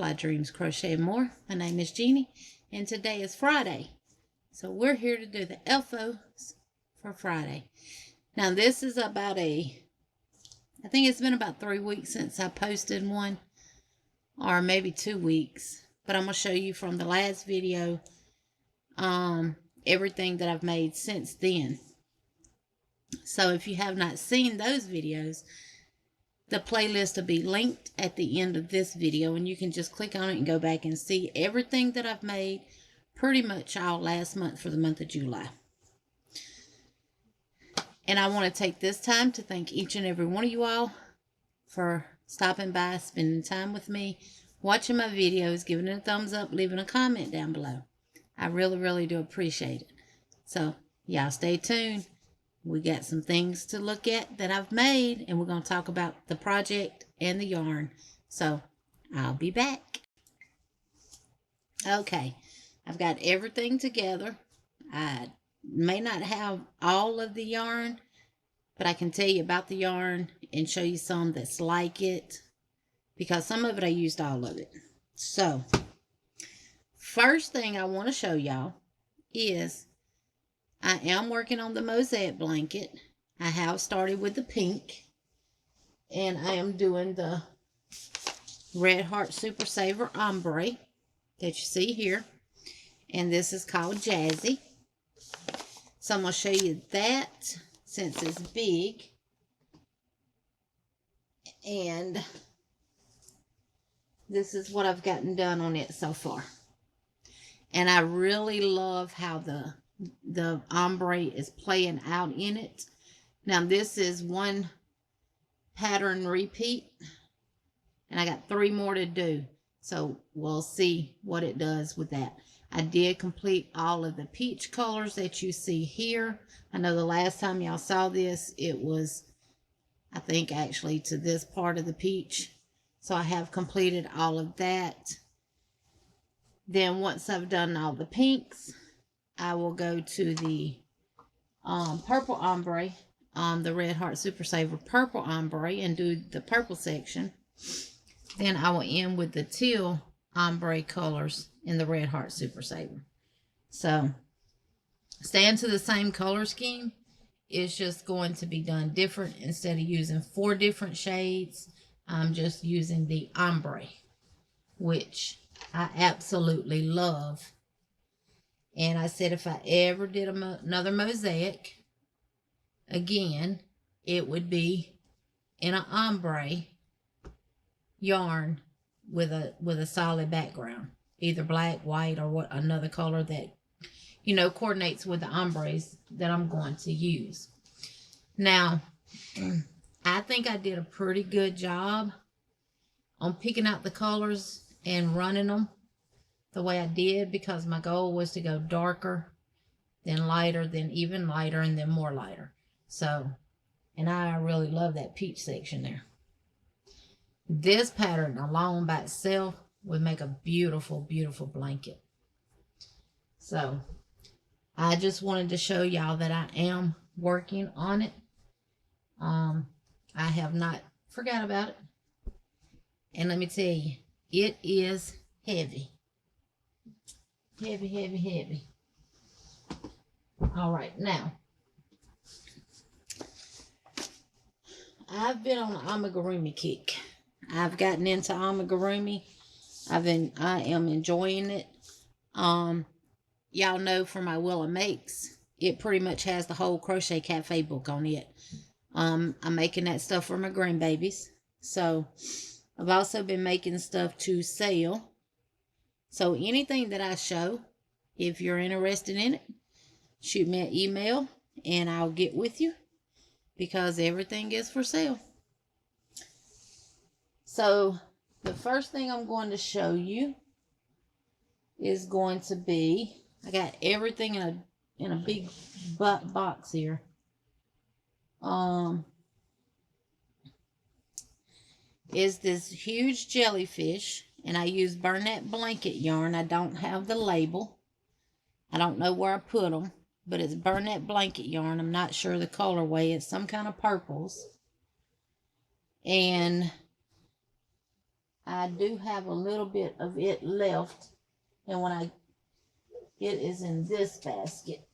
Butterfly Dreams Crochet and More. My name is Jeannie, and today is Friday. So we're here to do the elfos for Friday. Now this is about I think it's been about 3 weeks since I posted one, or maybe 2 weeks. But I'm going to show you from the last video everything that I've made since then. So if you have not seen those videos, the playlist will be linked at the end of this video, and you can just click on it and go back and see everything that I've made pretty much all last month for the month of July. And I want to take this time to thank each and every one of you all for stopping by, spending time with me, watching my videos, giving it a thumbs up, leaving a comment down below. I really, really do appreciate it. So y'all stay tuned. We got some things to look at that I've made, and we're going to talk about the project and the yarn. So I'll be back. Okay, I've got everything together. I may not have all of the yarn, but I can tell you about the yarn and show you some that's like it, because some of it I used all of it. So first thing I want to show y'all is I am working on the mosaic blanket. I have started with the pink, and I am doing the Red Heart Super Saver ombre that you see here, and this is called Jazzy. So I'm going to show you that since it's big, and this is what I've gotten done on it so far. And I really love how the ombre is playing out in it. Now this is one pattern repeat, and I got 3 more to do, so we'll see what it does with that. I did complete all of the peach colors that you see here. I know the last time y'all saw this, it was, I think, actually to this part of the peach. So I have completed all of that. Then once I've done all the pinks, I will go to the purple ombre, the Red Heart Super Saver purple ombre, and do the purple section. Then I will end with the teal ombre colors in the Red Heart Super Saver. So staying to the same color scheme, it's just going to be done different. Instead of using 4 different shades, I'm just using the ombre, which I absolutely love. And I said if I ever did another mosaic again, it would be in an ombre yarn with a solid background, either black, white, or what another color that, you know, coordinates with the ombres that I'm going to use. Now, I think I did a pretty good job on picking out the colors and running them the way I did, because my goal was to go darker, then lighter, then even lighter, and then more lighter. So, and I really love that peach section there. This pattern alone by itself would make a beautiful, beautiful blanket. So I just wanted to show y'all that I am working on it. I have not forgot about it. And let me tell you, it is heavy. Heavy, heavy, heavy. All right, now I've been on an amigurumi kick. I've gotten into amigurumi. I am enjoying it. Y'all know from my Willa Makes, it pretty much has the whole Crochet Cafe book on it. I'm making that stuff for my grandbabies. So I've also been making stuff to sell. So anything that I show, if you're interested in it, shoot me an email and I'll get with you, because everything is for sale. So the first thing I'm going to show you is going to be, I got everything in a big box here. Is this huge JellyFish, and I use Burnett blanket yarn. I don't have the label. I don't know where I put them, but it's Burnett blanket yarn. I'm not sure the colorway. It's some kind of purples. And I do have a little bit of it left, and it is in this basket.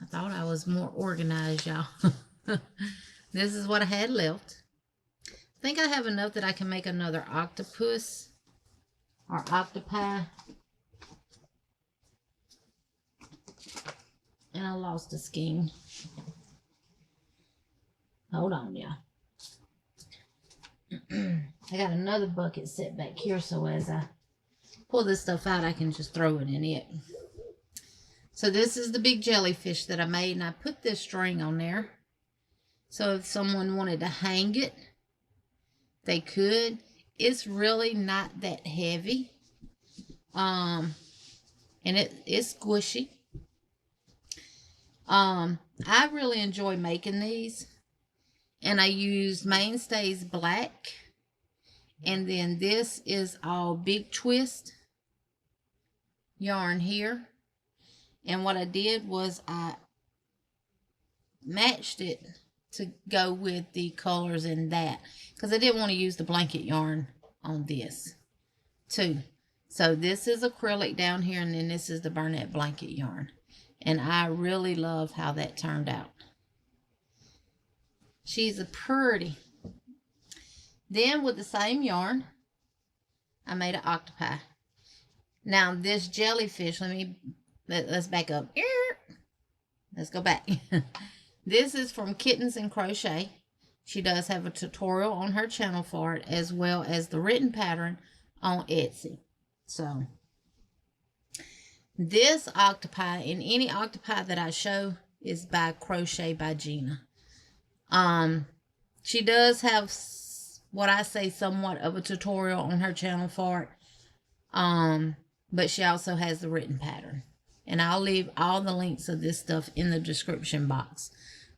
I thought I was more organized, y'all. This is what I had left. I think I have enough that I can make another octopus or octopi. And I lost a skein. Hold on, y'all. I got another bucket set back here, so as I pull this stuff out, I can just throw it in it. So this is the big jellyfish that I made, and I put this string on there. So if someone wanted to hang it, they could. It's really not that heavy. And it's squishy. I really enjoy making these. And I used Mainstays Black. And then this is all Big Twist yarn here. And what I did was I matched it to go with the colors in that. Because I didn't want to use the blanket yarn on this too. So this is acrylic down here, and then this is the Burnett blanket yarn. And I really love how that turned out. She's a pretty. Then with the same yarn, I made an octopi. Now this jellyfish, let's back up. Let's go back. This is from Kittens and Crochet. She does have a tutorial on her channel for it, as well as the written pattern on Etsy. So this octopi, and any octopi that I show, is by Crochet by Genna. She does have what I say somewhat of a tutorial on her channel for it. But she also has the written pattern. And I'll leave all the links of this stuff in the description box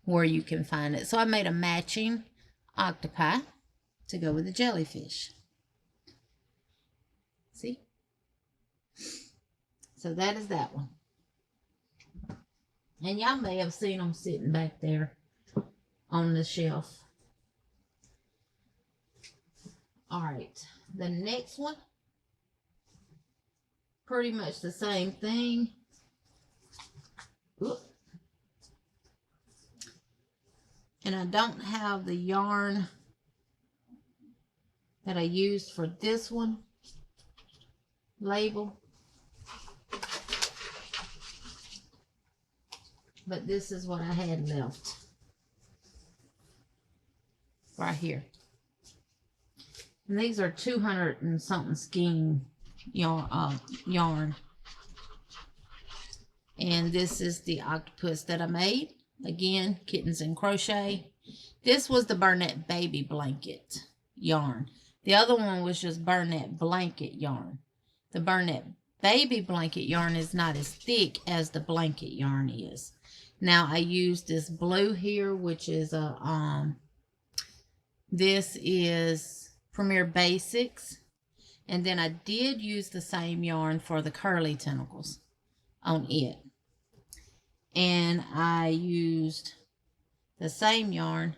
where you can find it. So I made a matching octopi to go with the jellyfish. See? So that is that one. And y'all may have seen them sitting back there on the shelf. All right, the next one, pretty much the same thing. Ooh. And I don't have the yarn that I used for this one label. But this is what I had left. Right here. And these are 200 and something skein yarn. And this is the octopus that I made. Again, Kittens and Crochet. This was the Burnett Baby Blanket yarn. The other one was just Burnett Blanket yarn. The Burnett Baby Blanket yarn is not as thick as the blanket yarn is. Now I used this blue here, which is a this is Premier Basics. And then I did use the same yarn for the curly tentacles on it. And I used the same yarn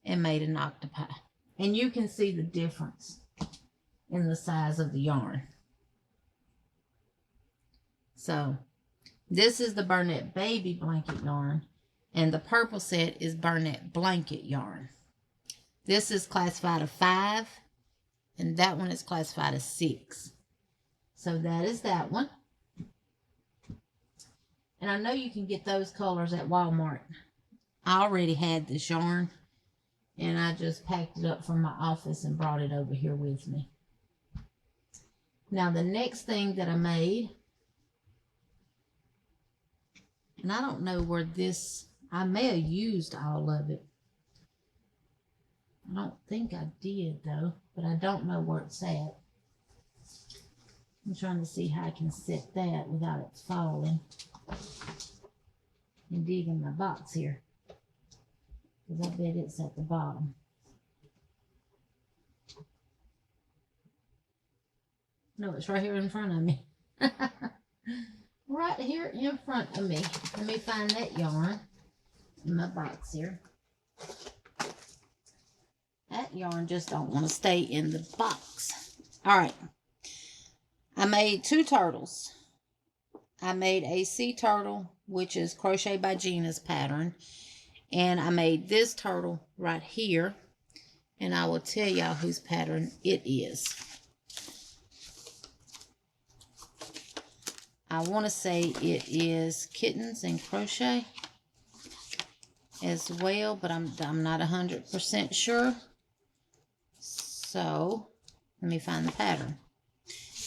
and made an octopi. And you can see the difference in the size of the yarn. So this is the Burnett Baby Blanket yarn. And the purple set is Burnett Blanket yarn. This is classified a 5. And that one is classified as 6. So that is that one. And I know you can get those colors at Walmart. I already had this yarn. And I just packed it up from my office and brought it over here with me. Now the next thing that I made. And I don't know where this. I may have used all of it. I don't think I did though, but I don't know where it's at. I'm trying to see how I can set that without it falling. And dig in my box here. Because I bet it's at the bottom. No, it's right here in front of me. Right here in front of me. Let me find that yarn in my box here. That yarn just don't want to stay in the box. All right. I made 2 turtles. I made a sea turtle, which is Crochet by Genna's pattern. And I made this turtle right here. And I will tell y'all whose pattern it is. I want to say it is Kittens and Crochet as well, but I'm not 100% sure. So, let me find the pattern.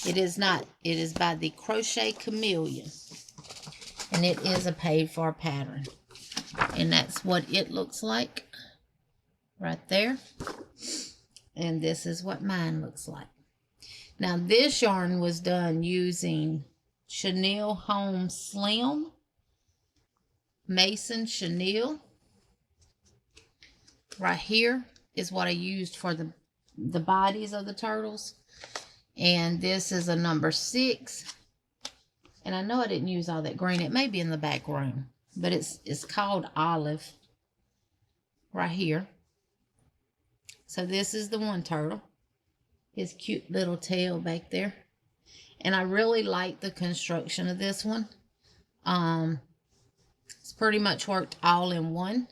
It is not. It is by the Crochet Chameleon. And it is a paid for pattern. And that's what it looks like. Right there. And this is what mine looks like. Now this yarn was done using Chenille Home Slim. Mason Chenille. Right here is what I used for the bodies of the turtles. And this is a number 6. And I know I didn't use all that green. It may be in the back room. But it's called Olive. Right here. So this is the one turtle. His cute little tail back there. And I really like the construction of this one. It's pretty much worked all in one.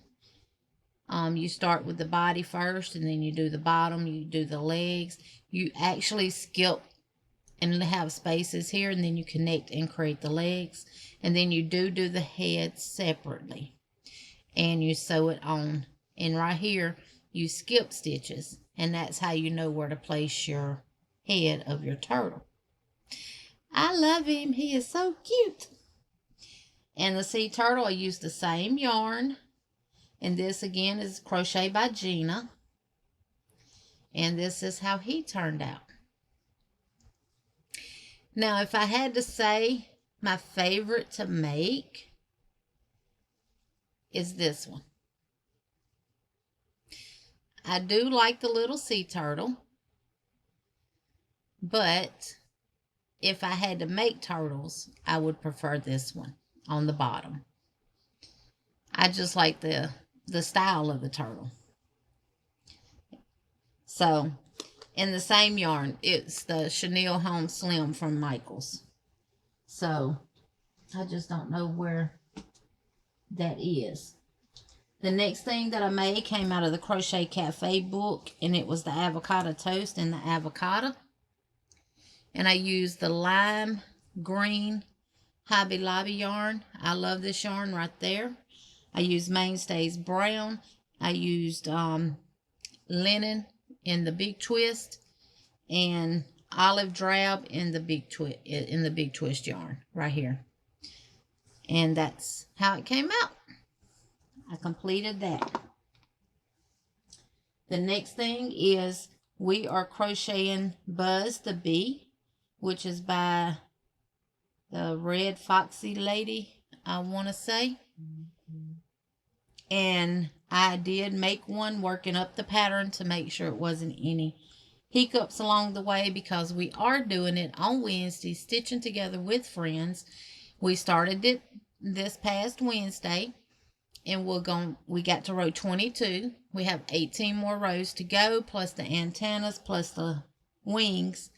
You start with the body first, and then you do the bottom, you do the legs. You actually skip and have spaces here, and then you connect and create the legs. And then you do the head separately. And you sew it on. And right here, you skip stitches. And that's how you know where to place your head of your turtle. I love him. He is so cute. And the sea turtle, I used the same yarn. And this again is Crochet by Genna. And this is how he turned out. Now, if I had to say my favorite to make is this one. I do like the little sea turtle. But if I had to make turtles, I would prefer this one on the bottom. I just like the style of the turtle. So, in the same yarn, it's the Chenille Home Slim from Michaels. So, I just don't know where that is. The next thing that I made came out of the Crochet Cafe book, and it was the avocado toast and the avocado. And I used the lime green Hobby Lobby yarn. I love this yarn right there. I used Mainstays brown. I used linen in the big twist, and olive drab in the big twist yarn right here. And that's how it came out. I completed that. The next thing is we are crocheting Buzz the Bee, which is by the Red Foxy Lady, I want to say. And I did make one working up the pattern to make sure it wasn't any hiccups along the way, because we are doing it on Wednesday, stitching together with friends. We started it this past Wednesday, and we got to row 22. We have 18 more rows to go, plus the antennas, plus the wings,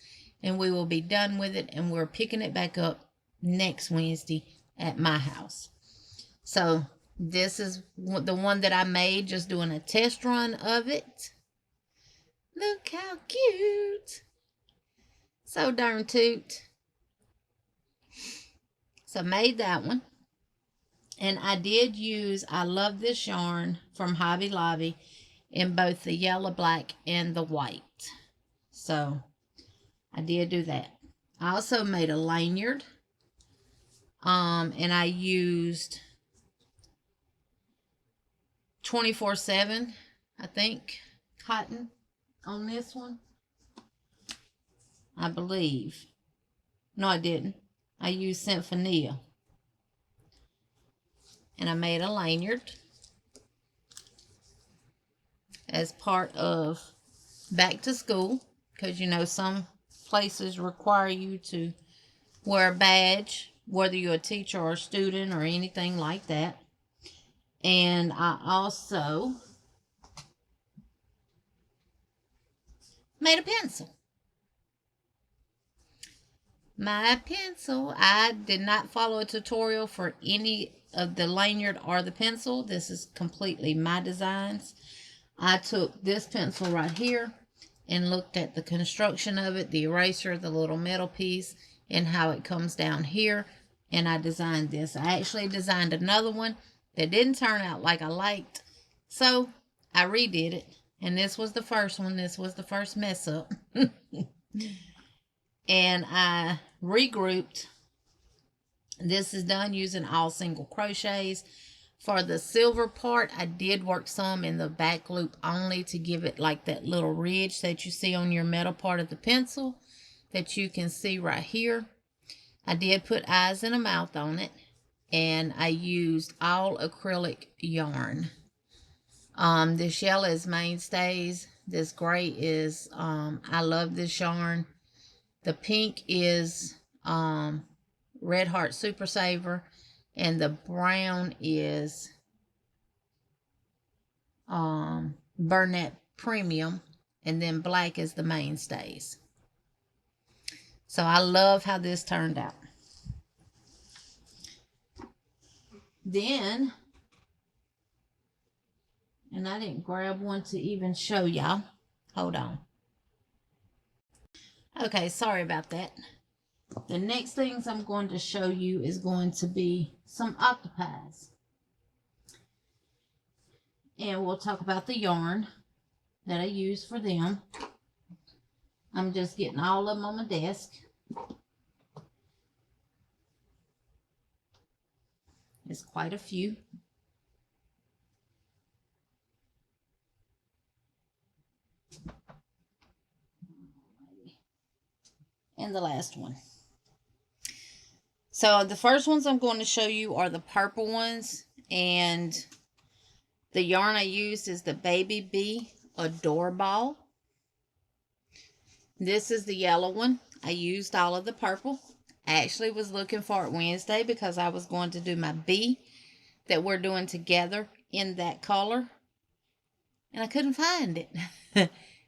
and we will be done with it, and we're picking it back up next Wednesday at my house. So this is the one that I made, just doing a test run of it. Look how cute. So darn toot. So made that one. And I did use, I love this yarn from Hobby Lobby in both the yellow, black, and the white. So I did do that. I also made a lanyard. And I used 24/7, I think, cotton on this one. I believe. No, I didn't. I used Symphonia. And I made a lanyard as part of back to school, because you know some places require you to wear a badge, whether you're a teacher or a student or anything like that. And I also made a pencil. My pencil. I did not follow a tutorial for any of the lanyard or the pencil. This is completely my designs. I took this pencil right here and looked at the construction of it, the eraser, the little metal piece, and how it comes down here. And I designed this. I actually designed another one that didn't turn out like I liked. So I redid it. And this was the first one. This was the first mess up. And I regrouped. This is done using all single crochets. For the silver part, I did work some in the back loop only to give it like that little ridge that you see on your metal part of the pencil that you can see right here. I did put eyes and a mouth on it, and I used all acrylic yarn. This yellow is Mainstays. This gray is, I love this yarn. The pink is Red Heart Super Saver, and the brown is Burnett Premium, and then black is the Mainstays. So I love how this turned out. Then, and I didn't grab one to even show y'all. Hold on. Okay, sorry about that. The next things I'm going to show you is going to be some octopies. And we'll talk about the yarn that I use for them. I'm just getting all of them on my desk. It's quite a few. And the last one. So the first ones I'm going to show you are the purple ones, and the yarn I used is the Baby Bee Adore Ball. This is the yellow one. I used all of the purple. I actually was looking for it Wednesday because I was going to do my bee that we're doing together in that color, and I couldn't find it.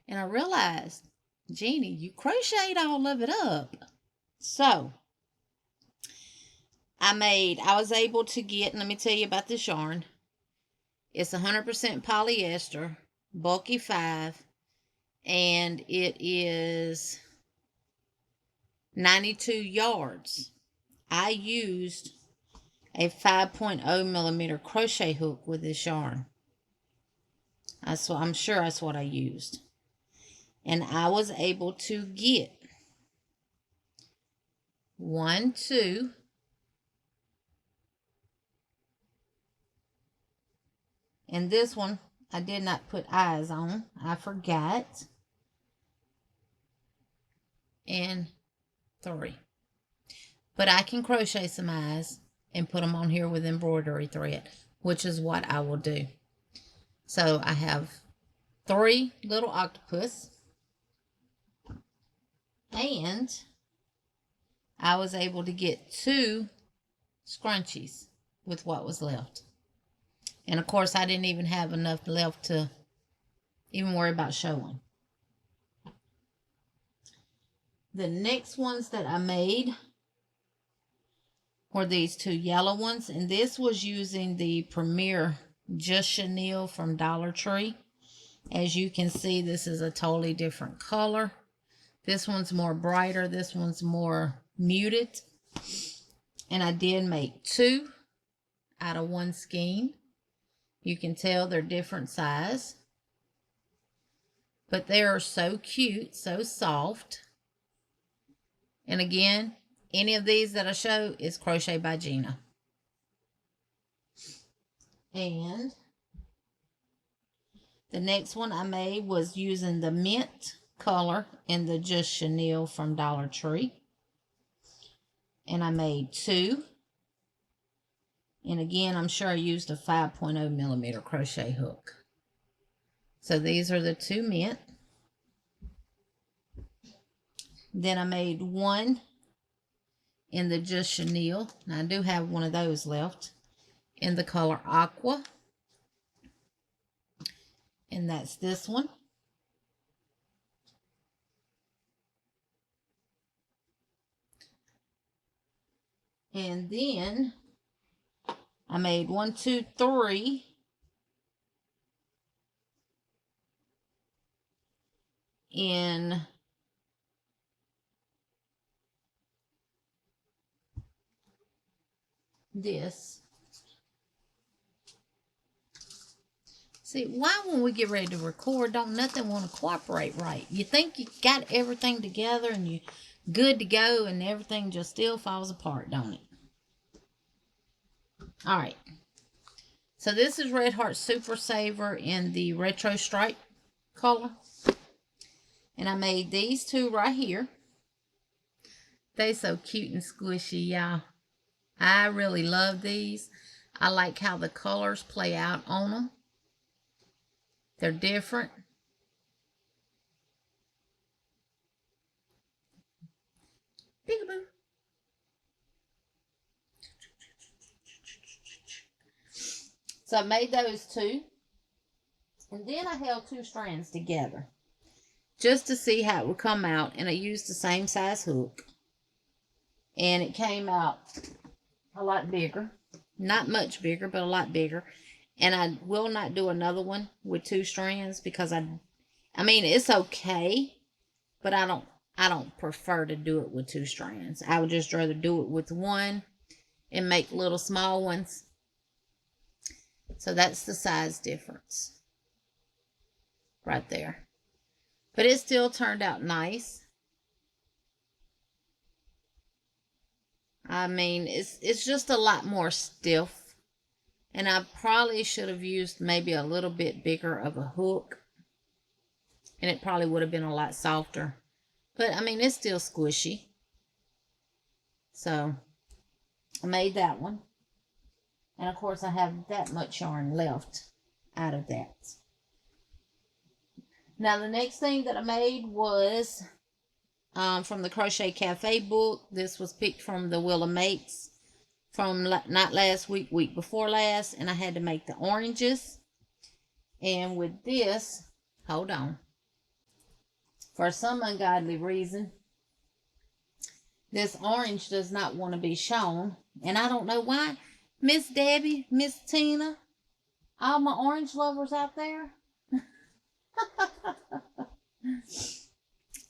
And I realized, Jeannie, you crocheted all of it up. So I was able to get, let me tell you about this yarn. It's 100% polyester, bulky 5, and it is 92 yards. I used a 5.0 millimeter crochet hook with this yarn. I'm sure that's what I used. And I was able to get 1, 2, and this one I did not put eyes on. I forgot. And 3. But I can crochet some eyes and put them on here with embroidery thread, which is what I will do. So I have 3 little octopus. And I was able to get 2 scrunchies with what was left. And of course, I didn't even have enough left to even worry about showing. The next ones that I made were these 2 yellow ones. And this was using the Premier Just Chenille from Dollar Tree. As you can see, this is a totally different color. This one's more brighter. This one's more muted. And I did make 2 out of 1 skein. You can tell they're different size. But they are so cute, so soft. And again, any of these that I show is Crochet by Genna. And the next one I made was using the mint color in the Just Chenille from Dollar Tree. And I made 2. And again, I'm sure I used a 5.0 millimeter crochet hook. So these are the 2 mint. Then I made 1 in the Just Chenille. Now I do have one of those left in the color Aqua. And that's this one. And then I made 1, 2, 3 in this. See, why when we get ready to record, don't nothing want to cooperate right? You think you got everything together and you're good to go, and everything just still falls apart, don't it? All right. So this is Red Heart Super Saver in the retro stripe color. And I made these two right here. They so cute and squishy, y'all. I really love these. I like how the colors play out on them. They're different. Peekaboo. So I made those two. And then I held 2 strands together just to see how it would come out. And I used the same size hook. And it came out a lot bigger. Not much bigger, but a lot bigger. And I will not do another one with 2 strands because I mean, it's okay, but I don't prefer to do it with 2 strands. I would just rather do it with 1 and make little small ones. So that's the size difference right there. But it still turned out nice. I mean, it's just a lot more stiff. And I probably should have used maybe a little bit bigger of a hook. And it probably would have been a lot softer. But, I mean, it's still squishy. So, I made that one. And, of course, I have that much yarn left out of that. Now, the next thing that I made was from the Crochet Cafe book. This was picked from the Wheel of Makes from not last week, week before last. And I had to make the oranges. And with this, hold on. For some ungodly reason, this orange does not want to be shown. And I don't know why. Miss Debbie, Miss Tina, all my orange lovers out there.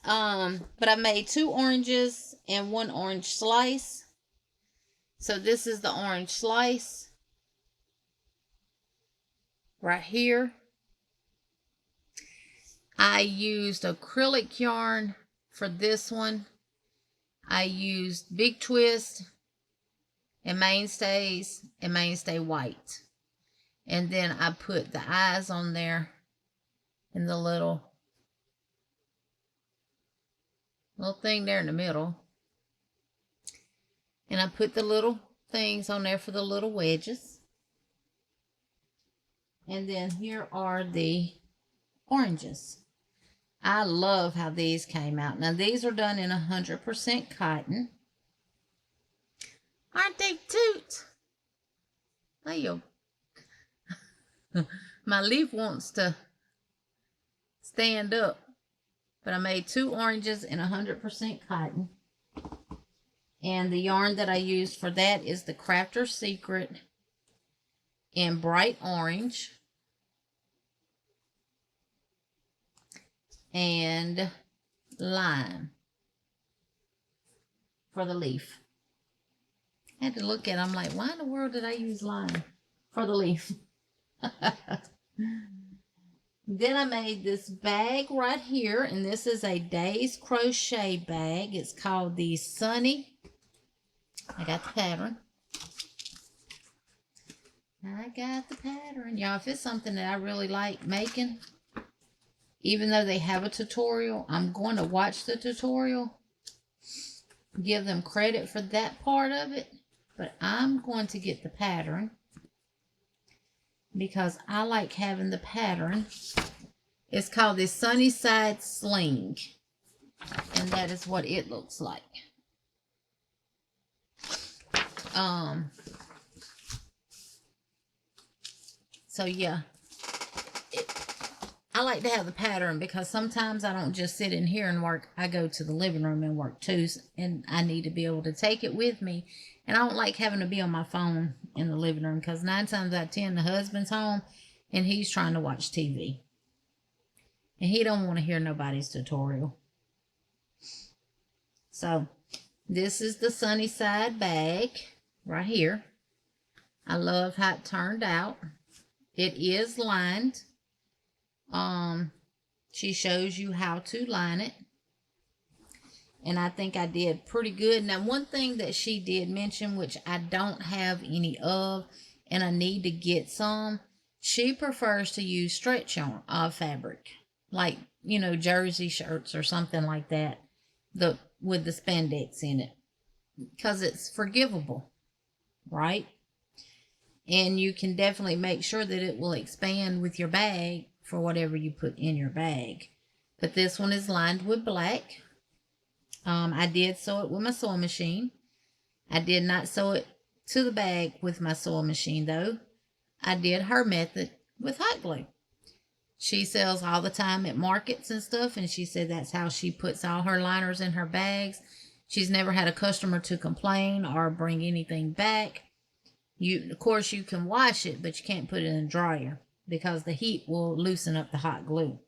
But I made 2 oranges and 1 orange slice. So this is the orange slice right here. I used acrylic yarn for this one. I used Big Twist and Mainstays and Mainstay White. And then I put the eyes on there in the little thing there in the middle. And I put the little things on there for the little wedges. And then here are the oranges. I love how these came out. Now these are done in 100% cotton. Aren't they cute? My leaf wants to stand up. But I made 2 oranges in 100% cotton. And the yarn that I used for that is the Crafter's Secret in bright orange. And lime for the leaf. I had to look at it. I'm like, why in the world did I use lime for the leaf? Then I made this bag right here, and this is a Days Crochet bag. It's called the Sunny. I got the pattern. Y'all, if it's something that I really like making, even though they have a tutorial, I'm going to watch the tutorial. Give them credit for that part of it. But I'm going to get the pattern because I like having the pattern. It's called the Sunnyside Sling. And that is what it looks like. So yeah. I I like to have the pattern because sometimes I don't just sit in here and work. I go to the living room and work too, and I need to be able to take it with me. And I don't like having to be on my phone in the living room because 9 times out of 10 the husband's home and he's trying to watch TV. And he don't want to hear nobody's tutorial. So this is the sunny side bag right here. I love how it turned out. It is lined. She shows you how to line it. And I think I did pretty good. Now, one thing that she did mention, which I don't have any of, and I need to get some, she prefers to use stretch yarn fabric. Like, you know, jersey shirts or something like that. With the spandex in it. Because it's forgivable. Right? And you can definitely make sure that it will expand with your bag for whatever you put in your bag. But this one is lined with black. I did sew it with my sewing machine. I did not sew it to the bag with my sewing machine though. I did her method with hot glue. She sells all the time at markets and stuff, and she said that's how she puts all her liners in her bags. She's never had a customer to complain or bring anything back. Of course, you can wash it, but you can't put it in a dryer because the heat will loosen up the hot glue.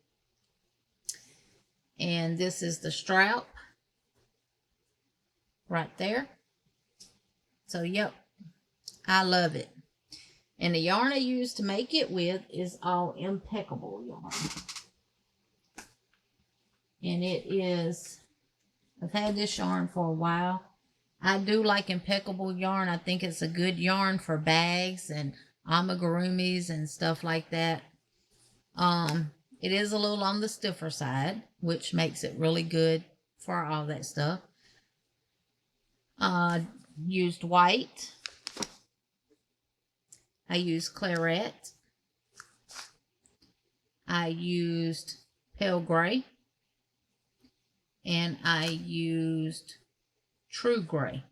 And this is the strap right there. So, yep, I love it. And the yarn I used to make it with is all impeccable yarn. And it is, I've had this yarn for a while. I do like impeccable yarn. I think it's a good yarn for bags and amigurumis and stuff like that. It is a little on the stiffer side, which makes it really good for all that stuff. Used white. I used claret. I used pale gray. And I used true gray.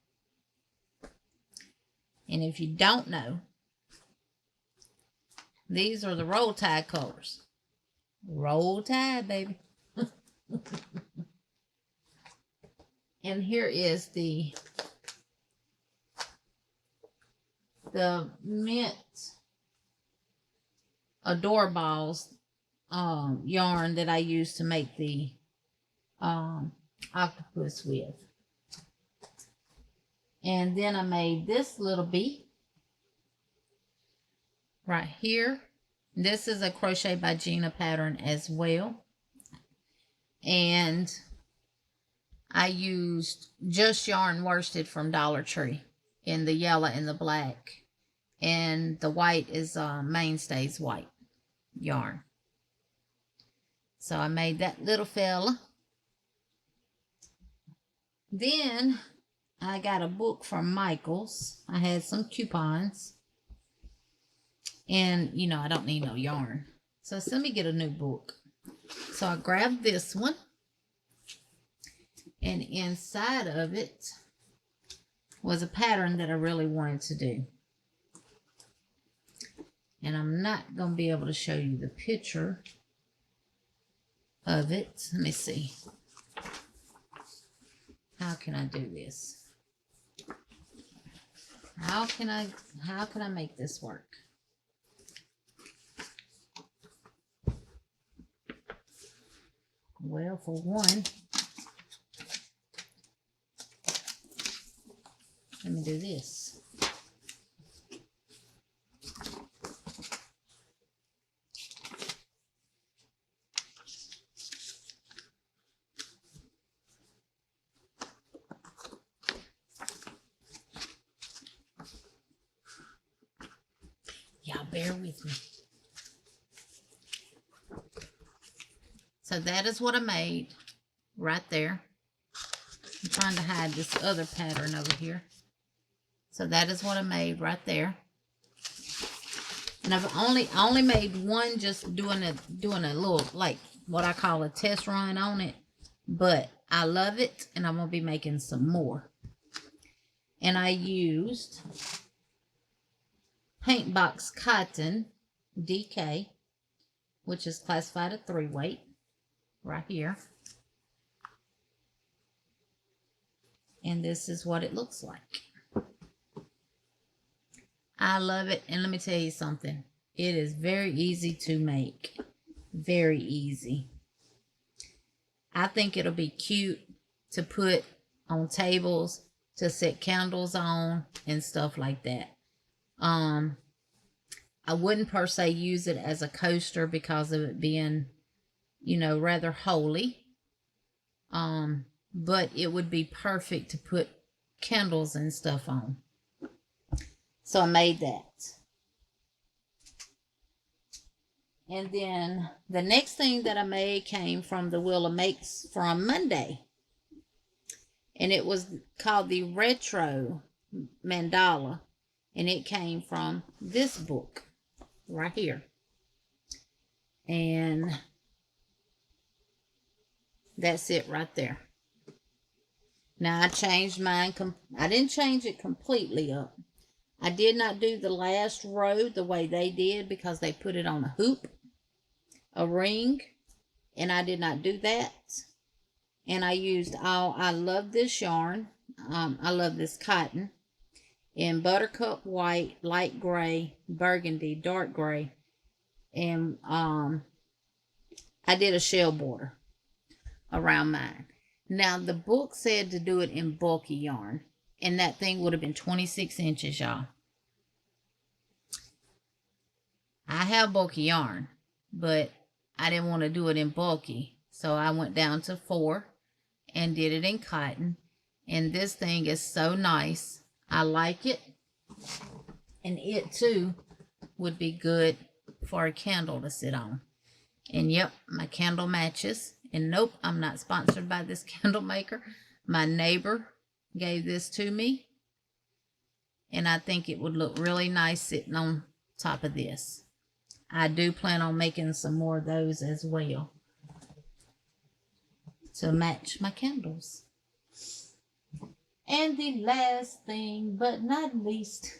And if you don't know, these are the roll tide colors. Roll tide, baby. And here is the mint Adore Balls yarn that I used to make the octopus with. And then I made this little bee right here. This is a Crochet by Genna pattern as well. And I used just yarn worsted from Dollar Tree in the yellow and the black. And the white is Mainstays white yarn. So I made that little fella. Then I got a book from Michael's. I had some coupons. And, you know, I don't need no yarn. So let me get a new book. So I grabbed this one. And inside of it was a pattern that I really wanted to do. And I'm not going to be able to show you the picture of it. Let me see. How can I do this? How can I make this work? Well, for one, let me do this. Y'all bear with me. So that is what I made right there. I'm trying to hide this other pattern over here. So that is what I made right there. And I've only made one, just doing a little, like what I call a test run on it. But I love it, and I'm going to be making some more. And I used Paint Box Cotton DK. which is classified a 3-weight right here. And this is what it looks like. I love it. And let me tell you something. It is very easy to make. Very easy. I think it'll be cute to put on tables, to set candles on and stuff like that. I wouldn't per se use it as a coaster because of it being, you know, rather holy. But it would be perfect to put candles and stuff on. So I made that. And then the next thing that I made came from the Wheel of Makes from Monday. And it was called the Retro Mandala. And it came from this book right here. And that's it right there. Now I changed mine. I didn't change it completely up. I did not do the last row the way they did because they put it on a hoop, a ring, and I did not do that. And I used I love this yarn. I love this cotton in buttercup white, light gray, burgundy, dark gray, and I did a shell border around mine. Now the book said to do it in bulky yarn, and that thing would have been 26 inches, y'all. I have bulky yarn, but I didn't want to do it in bulky, so I went down to 4 and did it in cotton. And this thing is so nice. I like it, and it too would be good for a candle to sit on. And yep, my candle matches. And nope, I'm not sponsored by this candle maker. My neighbor gave this to me, and I think it would look really nice sitting on top of this. I do plan on making some more of those as well to match my candles. And the last thing, but not least,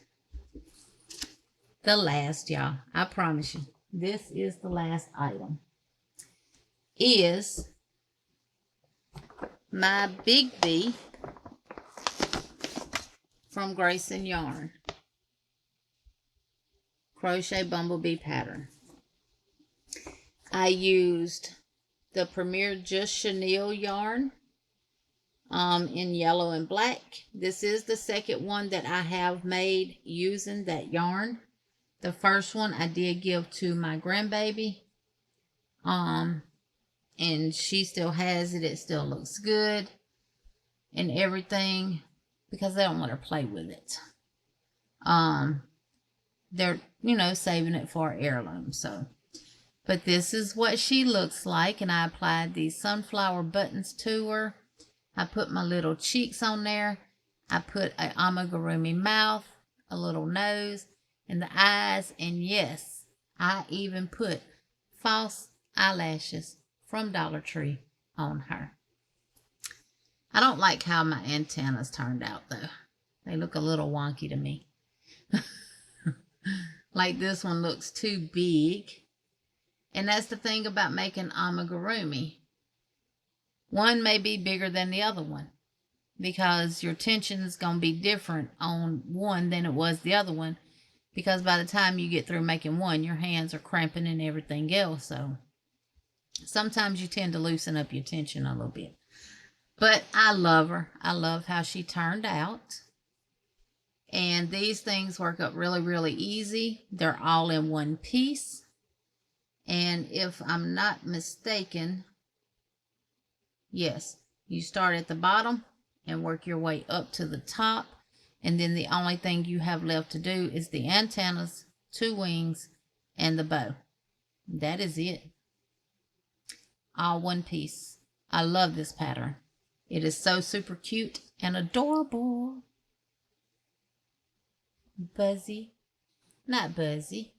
the last, y'all, I promise you, this is the last item, is my Big B from Grace and Yarn crochet bumblebee pattern. I used the Premier Just Chenille yarn in yellow and black. This is the second one that I have made using that yarn. The first one I did give to my grandbaby, and she still has it. It still looks good and everything because they don't let her play with it. They're, you know, saving it for heirloom. So, but this is what she looks like, and I applied these sunflower buttons to her. I put my little cheeks on there. I put an amigurumi mouth, a little nose, and the eyes, and yes, I even put false eyelashes from Dollar Tree on her. I don't like how my antennas turned out though. They look a little wonky to me. Like this one looks too big. And that's the thing about making amigurumi. One may be bigger than the other one because your tension is going to be different on one than it was the other one, because by the time you get through making one, your hands are cramping and everything else. So sometimes you tend to loosen up your tension a little bit. But I love her. I love how she turned out. And these things work up really, really easy. They're all in one piece. And if I'm not mistaken, yes, you start at the bottom and work your way up to the top. And then the only thing you have left to do is the antennas, 2 wings, and the bow. That is it. All one piece. I love this pattern. It is so super cute and adorable. Buzzy. Not Buzzy.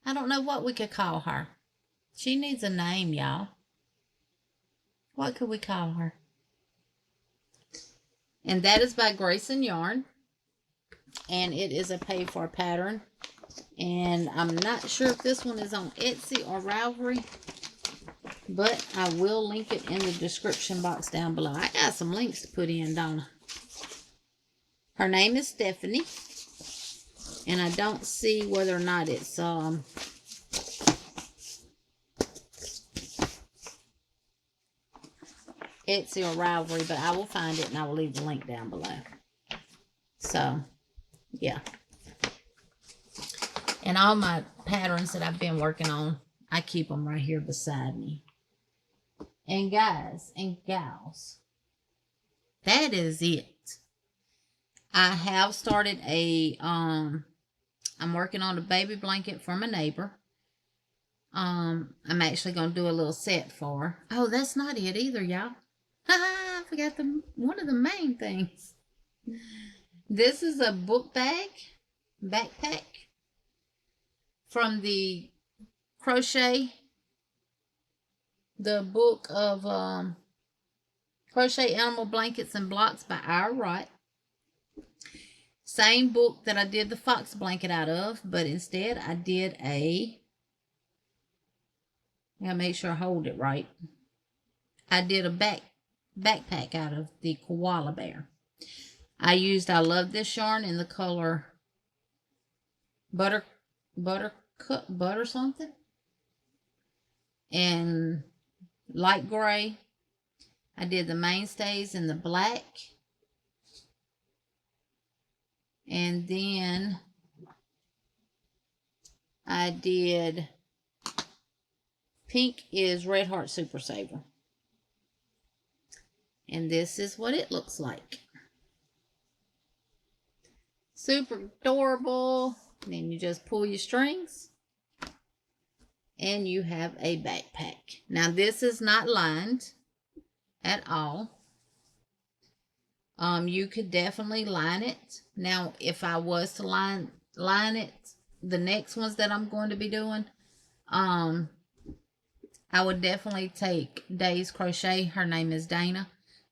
I don't know what we could call her. She needs a name, y'all. What could we call her? And that is by Grace and Yarn. And it is a pay-for pattern. And I'm not sure if this one is on Etsy or Ravelry, but I will link it in the description box down below. I got some links to put in, don't I? Her name is Stephanie. And I don't see whether or not it's Etsy or Ravelry, but I will find it and I will leave the link down below. So, yeah. And all my patterns that I've been working on, I keep them right here beside me. And guys and gals, that is it. I have started a, I'm working on a baby blanket for my neighbor. I'm actually going to do a little set for her. Oh, that's not it either, y'all. I forgot one of the main things. This is a book backpack from the Crochet, the book of Crochet Animal Blankets and Blocks by Ira Wright. Same book that I did the fox blanket out of, but instead I did I gotta make sure I hold it right. I did a backpack out of the koala bear. I love this yarn in the color butter something, and light gray. I did the mainstays in the black, and then I did pink is Red Heart Super Saver. And this is what it looks like. Super adorable. And then you just pull your strings and you have a backpack. Now this is not lined at all. You could definitely line it. Now if I was to line it, the next ones that I'm going to be doing, I would definitely take Day's Crochet. Her name is Dana.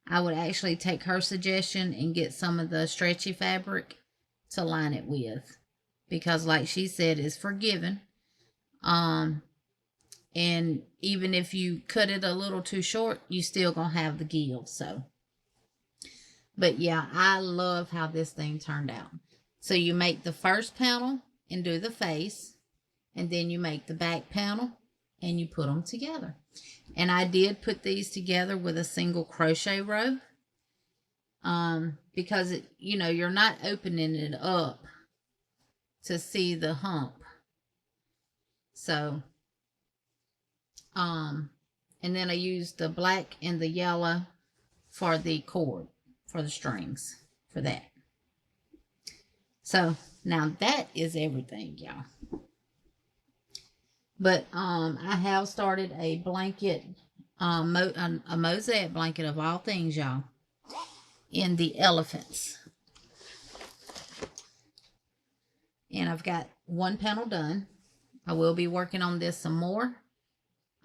I would actually take her suggestion and get some of the stretchy fabric to line it with, because like she said, it's forgiving. And even if you cut it a little too short, you still gonna have the give. So, but yeah, I love how this thing turned out. So you make the first panel and do the face, and then you make the back panel and you put them together. And I did put these together with a single crochet row, because you're not opening it up to see the hump. So, and then I used the black and the yellow for the cord, for the strings, for that. So now that is everything, y'all. But I have started a blanket, a mosaic blanket of all things, y'all, in the elephants. And I've got one panel done. I will be working on this some more.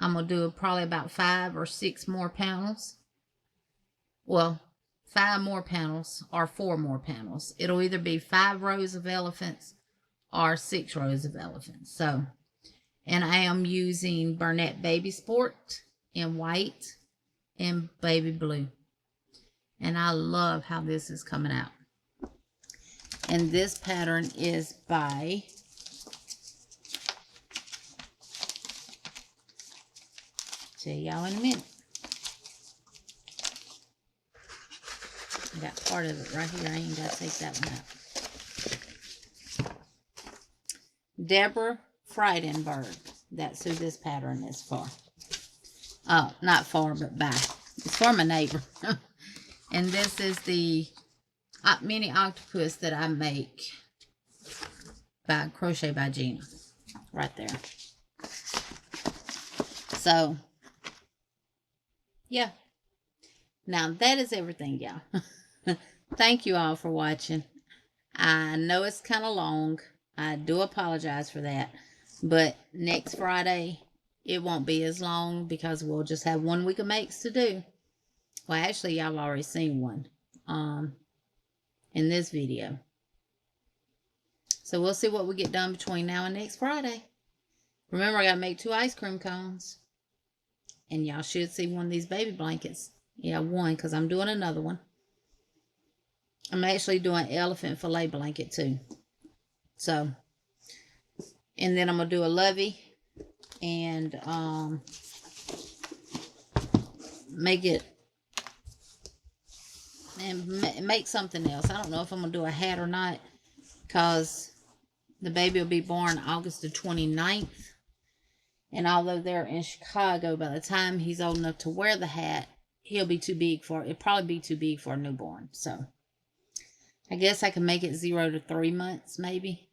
I'm going to do probably about 5 or 6 more panels. Well, 5 more panels or 4 more panels. It'll either be 5 rows of elephants or 6 rows of elephants. So, and I am using Burnett Baby Sport in white and baby blue. And I love how this is coming out. And this pattern is by tell y'all in a minute. I got part of it right here. I ain't got to take that one out. Deborah Freidenberg. That's who this pattern is for. Oh, not for, but by. It's for my neighbor. And this is the mini octopus that I make by Crochet by Genna. Right there. So, yeah. Now, that is everything, y'all. Thank you all for watching. I know it's kind of long. I do apologize for that. But next Friday, it won't be as long because we'll just have 1 week of makes to do. Well, actually, y'all have already seen one in this video. So we'll see what we get done between now and next Friday. Remember, I got to make 2 ice cream cones. And y'all should see one of these baby blankets. Yeah, one, because I'm doing another one. I'm actually doing an elephant fillet blanket too. So, and then I'm going to do a lovey and make it, and make something else. I don't know if I'm going to do a hat or not, because the baby will be born August the 29th. And although they're in Chicago, by the time he's old enough to wear the hat, he'll be too big for, it'll probably be too big for a newborn. So I guess I can make it 0 to 3 months, maybe.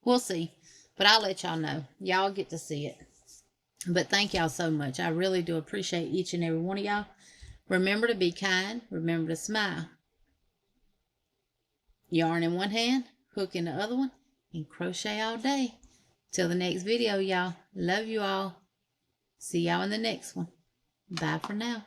We'll see. But I'll let y'all know. Y'all get to see it. But thank y'all so much. I really do appreciate each and every one of y'all. Remember to be kind. Remember to smile. Yarn in one hand, hook in the other one, and crochet all day. Till the next video, y'all. Love you all. See y'all in the next one. Bye for now.